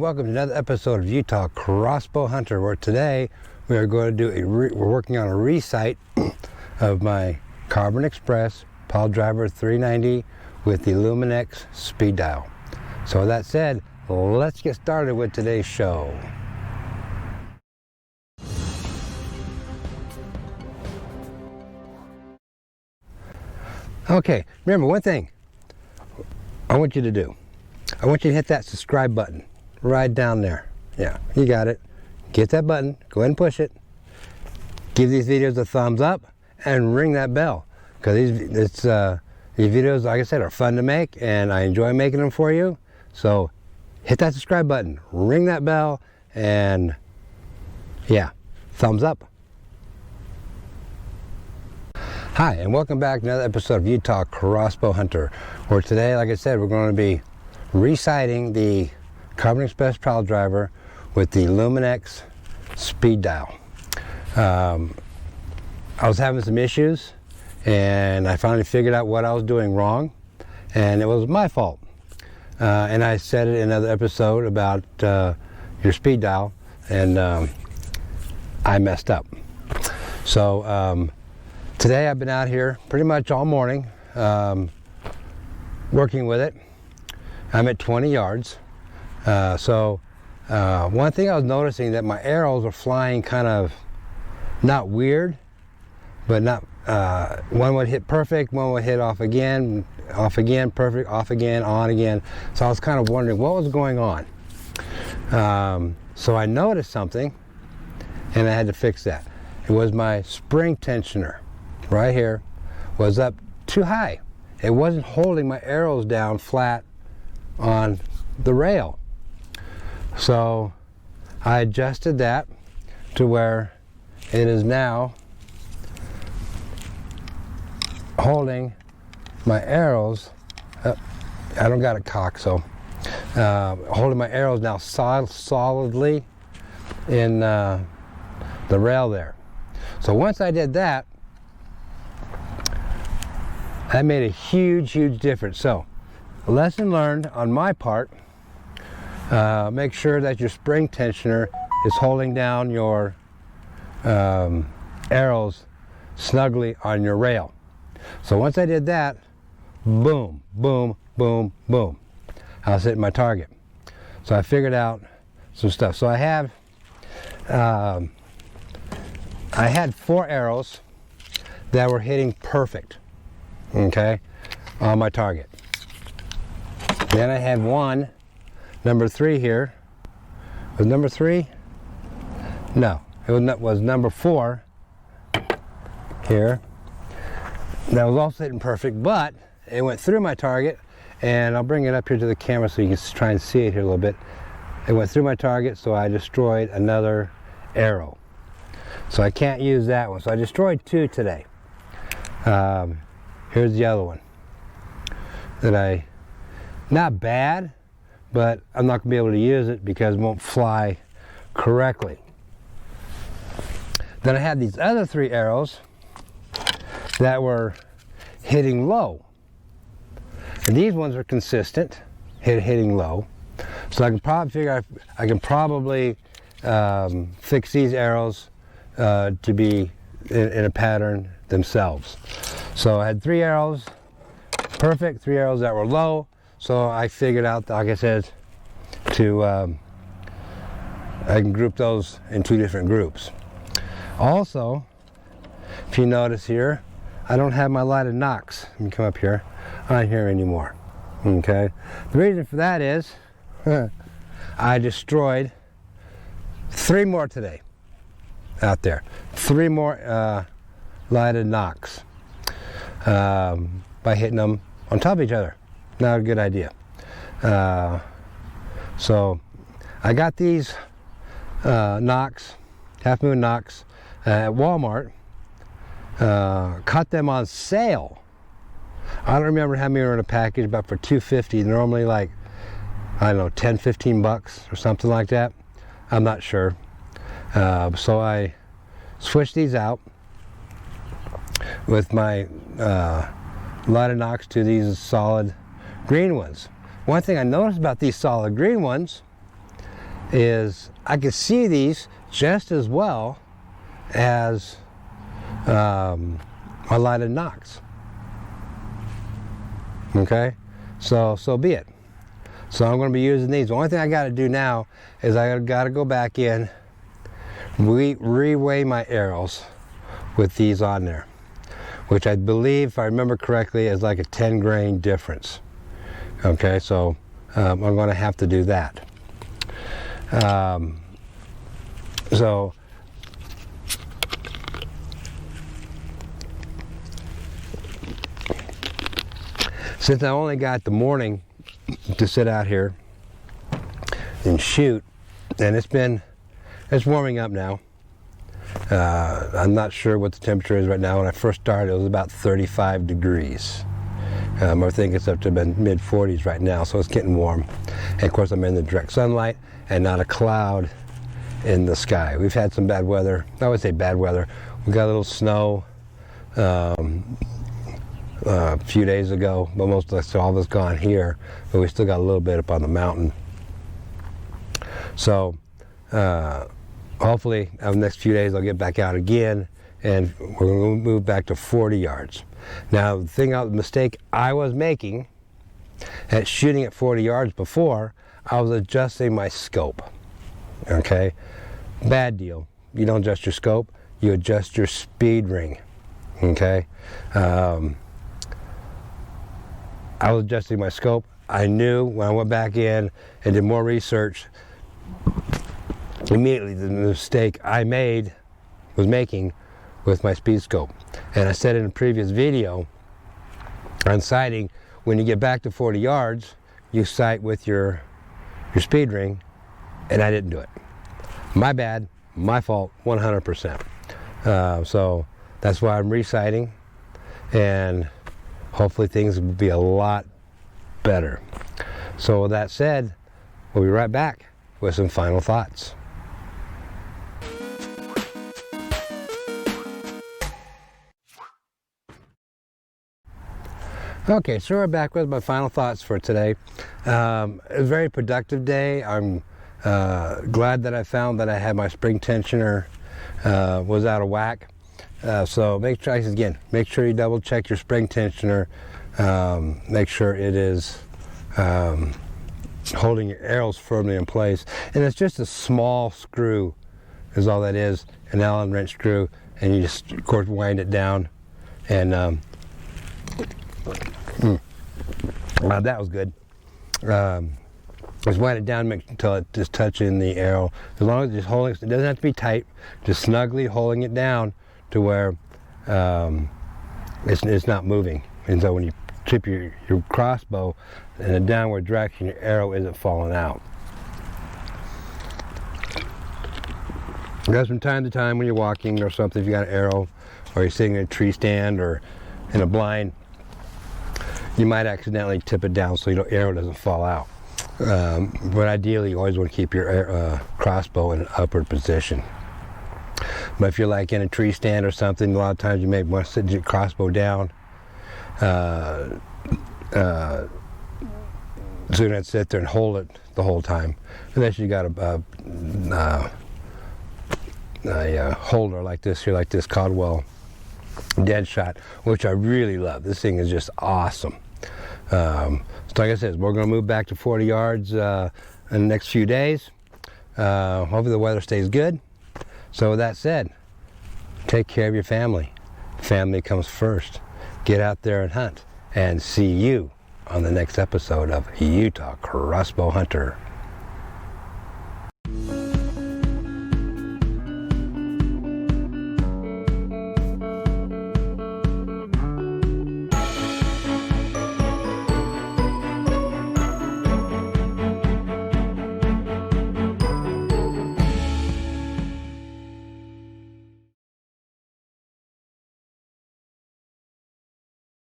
welcome to another episode of Utah Crossbow Hunter, where today we are going to do we're working on a resight of my Carbon Express Pile Driver 390 with the Luminex speed dial. So with that said, let's get started with today's show. Okay, remember one thing I want you to do. I want you to hit that subscribe button right down there. Yeah, you got it. Get that button, go ahead and push it. Give these videos a thumbs up and ring that bell, because these videos, like I said, are fun to make and I enjoy making them for you. So hit that subscribe button, ring that bell, and yeah, thumbs up. Hi, and welcome back to another episode of Utah Crossbow Hunter, where today, like I said, we're going to be resighting the Carbon Express Pile Driver with the Luminex speed dial. I was having some issues and I finally figured out what I was doing wrong, and it was my fault. And I said it in another episode about your speed dial, and I messed up. So today I've been out here pretty much all morning working with it. I'm at 20 yards. One thing I was noticing, that my arrows are flying kind of not weird, but not one would hit perfect, one would hit off again, perfect, off again, on again. So I was kind of wondering what was going on. So I noticed something and I had to fix that. It was my spring tensioner right here was up too high. It wasn't holding my arrows down flat on the rail. So I adjusted that to where it is now holding my arrows. I don't got it cocked, so holding my arrows now solidly in the rail there. So once I did that, that made a huge difference. So lesson learned on my part, make sure that your spring tensioner is holding down your arrows snugly on your rail. So once I did that, boom, boom, boom, boom, I was hitting my target. So I figured out some stuff. So I had 4 arrows that were hitting perfect, okay, on my target. Then I had one, number 3 here. Was number 3? No, it was number 4 here. That was also hitting perfect, but it went through my target, and I'll bring it up here to the camera so you can try and see it here a little bit. It went through my target, so I destroyed another arrow. So I can't use that one. So I destroyed 2 today. Here's the other one that not bad, but I'm not going to be able to use it because it won't fly correctly. Then I had these other 3 arrows that were hitting low. And these ones are consistent, hitting low. So I can probably figure I can probably fix these arrows to be in a pattern themselves. So I had 3 arrows, perfect, 3 arrows that were low. So I figured out, like I said, I can group those in 2 different groups. Also, if you notice here, I don't have my lighted nocks. Let me come up here. Not here anymore. Okay. The reason for that is I destroyed 3 more today out there. 3 more lighted nocks by hitting them on top of each other. Not a good idea. So I got these nocks, half moon nocks, at Walmart. Caught them on sale. I don't remember how many were in a package, but for $2.50, normally like, I don't know, 10-15 bucks or something like that. I'm not sure. So I switched these out with my lighted nocks to these solid green ones. One thing I noticed about these solid green ones, is I can see these just as well as a lighted Nox. Okay, so be it. So I'm going to be using these. The only thing I got to do now is I got to go back in, reweigh my arrows with these on there, which I believe, if I remember correctly, is like a 10 grain difference. Okay, so I'm going to have to do that. So since I only got the morning to sit out here and shoot, and it's warming up now. I'm not sure what the temperature is right now. When I first started, it was about 35 degrees. I think it's up to mid 40s right now, so it's getting warm. And of course, I'm in the direct sunlight and not a cloud in the sky. We've had some bad weather. I would say bad weather. We got a little snow a few days ago, but most of all of it's gone here. But we still got a little bit up on the mountain. So hopefully, over the next few days, I'll get back out again, and we're going to move back to 40 yards. Now, the mistake I was making at shooting at 40 yards before, I was adjusting my scope. Okay, bad deal. You don't adjust your scope, you adjust your speed ring. Okay, I was adjusting my scope. I knew when I went back in and did more research, immediately the mistake I was making with my speed scope. And I said in a previous video on sighting, when you get back to 40 yards, you sight with your speed ring, and I didn't do it. My bad, my fault, 100%. So that's why I'm resighting, and hopefully things will be a lot better. So with that said, we'll be right back with some final thoughts. Okay, so we're back with my final thoughts for today. It was a very productive day. I'm glad that I found that I had my spring tensioner was out of whack. So make sure you double check your spring tensioner. Make sure it is holding your arrows firmly in place. And it's just a small screw is all that is, an Allen wrench screw, and you just, of course, wind it down. And that was good. Just wind it down until it just touching the arrow. As long as it's holding, it doesn't have to be tight. Just snugly holding it down to where it's not moving. And so when you tip your crossbow in a downward direction, your arrow isn't falling out. Because from time to time when you're walking or something, if you got an arrow, or you're sitting in a tree stand or in a blind, you might accidentally tip it down so your arrow doesn't fall out. But ideally, you always want to keep your crossbow in an upward position. But if you're like in a tree stand or something, a lot of times you may want to sit your crossbow down. So you don't have to sit there and hold it the whole time. Unless you got a holder like this here, like this Caldwell dead shot, which I really love. This thing is just awesome. So like I said, we're going to move back to 40 yards in the next few days. Hopefully the weather stays good. So with that said, take care of your family. Family comes first. Get out there and hunt, and see you on the next episode of Utah Crossbow Hunter.